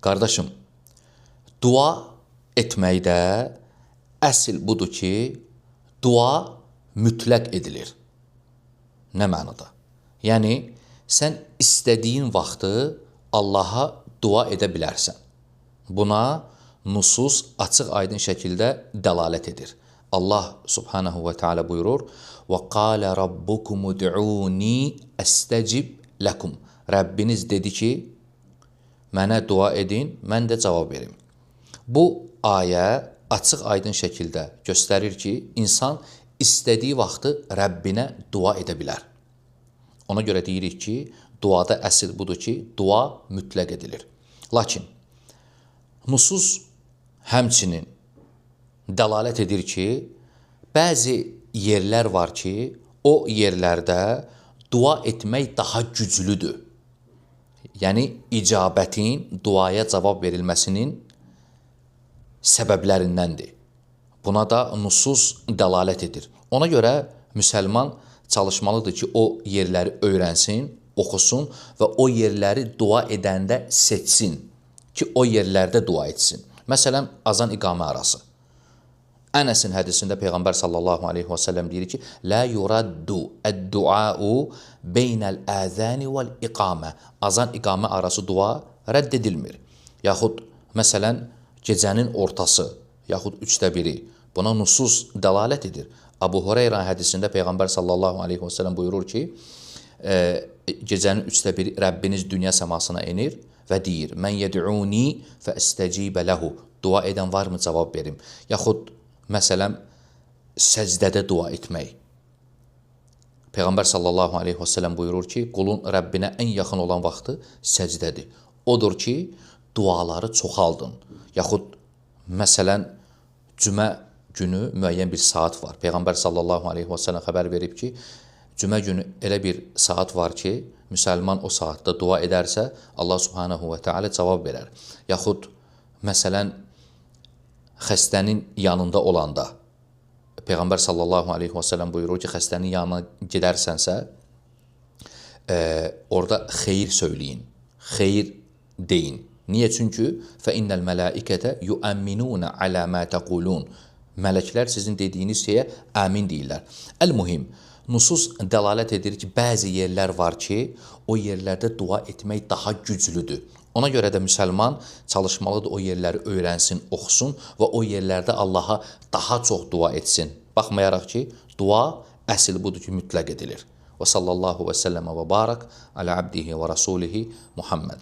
Qardaşım, dua etməkdə əsl budur ki, dua mütləq edilir. Nə mənada? Yəni, sən istədiyin vaxtı Allaha dua edə bilərsən. Buna nusus açıq aydın şəkildə dəlalət edir. Allah subhanahu və teala buyurur: وَقَالَ رَبُّكُمُ دُعُونِي أَسْتَجِبْ لَكُمْ. Rəbbiniz dedi ki, mənə dua edin, mən də cavab verim. Bu ayə açıq aydın şəkildə göstərir ki, insan istədiyi vaxtı Rəbbinə dua edə bilər. Ona görə deyirik ki, duada əsl budur ki, dua mütləq edilir. Lakin, nusus həmçinin dəlalət edir ki, bəzi yerlər var ki, o yerlərdə dua etmək daha güclüdür. Yəni, icabətin, duaya cavab verilməsinin səbəblərindəndir. Buna da nusus dəlalət edir. Ona görə müsəlman çalışmalıdır ki, o yerləri öyrənsin, oxusun və o yerləri dua edəndə seçsin ki, o yerlərdə dua etsin. Məsələn, azan-iqamə arası. Ənəsin hədisində Peyğəmbər sallallahu aleyhi və səlləm deyir ki, لا يرد الدعاء بين الآذان والإقامة. Azan-iqamə arası dua rədd edilmir. Yaxud, məsələn, gecənin ortası, yaxud 1/3. Buna nusus dəlalət edir. Abu Hureyra hədisində Peyğəmbər sallallahu aleyhi və səlləm buyurur ki, gecənin 1/3 Rəbbiniz dünya səmasına enir və deyir, mən yəd'uni fəəstəcibə ləhu. Dua edən varmı cavab verim? Yaxud, məsələn, səcdədə dua etmək. Peyğəmbər sallallahu aleyhi və səlləm buyurur ki, qulun Rəbbinə ən yaxın olan vaxtı səcdədir. Odur ki, duaları çoxaldın. Yaxud, məsələn, cümə günü müəyyən bir saat var. Peyğəmbər sallallahu aleyhi və səlləm xəbər verib ki, cümə günü elə bir saat var ki, müsəlman o saatda dua edərsə, Allah subhanahu və teala cavab verər. Yaxud, məsələn, xəstənin yanında olanda, Peyğəmbər sallallahu aleyhi və səlləm buyurur ki, xəstənin yanına gedərsənsə, orada xeyir söyləyin, xeyir deyin. Niyə? Çünki فَإِنَّ الْمَلَائِكَةَ يُؤَمِّنُونَ عَلَى مَا تَقُولُونَ. Mələklər sizin dediyiniz şeyə əmin deyirlər. Əl-mühim, nusus dəlalət edir ki, bəzi yerlər var ki, o yerlərdə dua etmək daha güclüdür. Ona görə də müsəlman çalışmalıdır o yerləri öyrənsin, oxusun və o yerlərdə Allaha daha çox dua etsin. Baxmayaraq ki, dua əsl budur ki, mütləq edilir. Və sallallahu və səlləmə və barak alə abdihi və rasulihi Muhammed.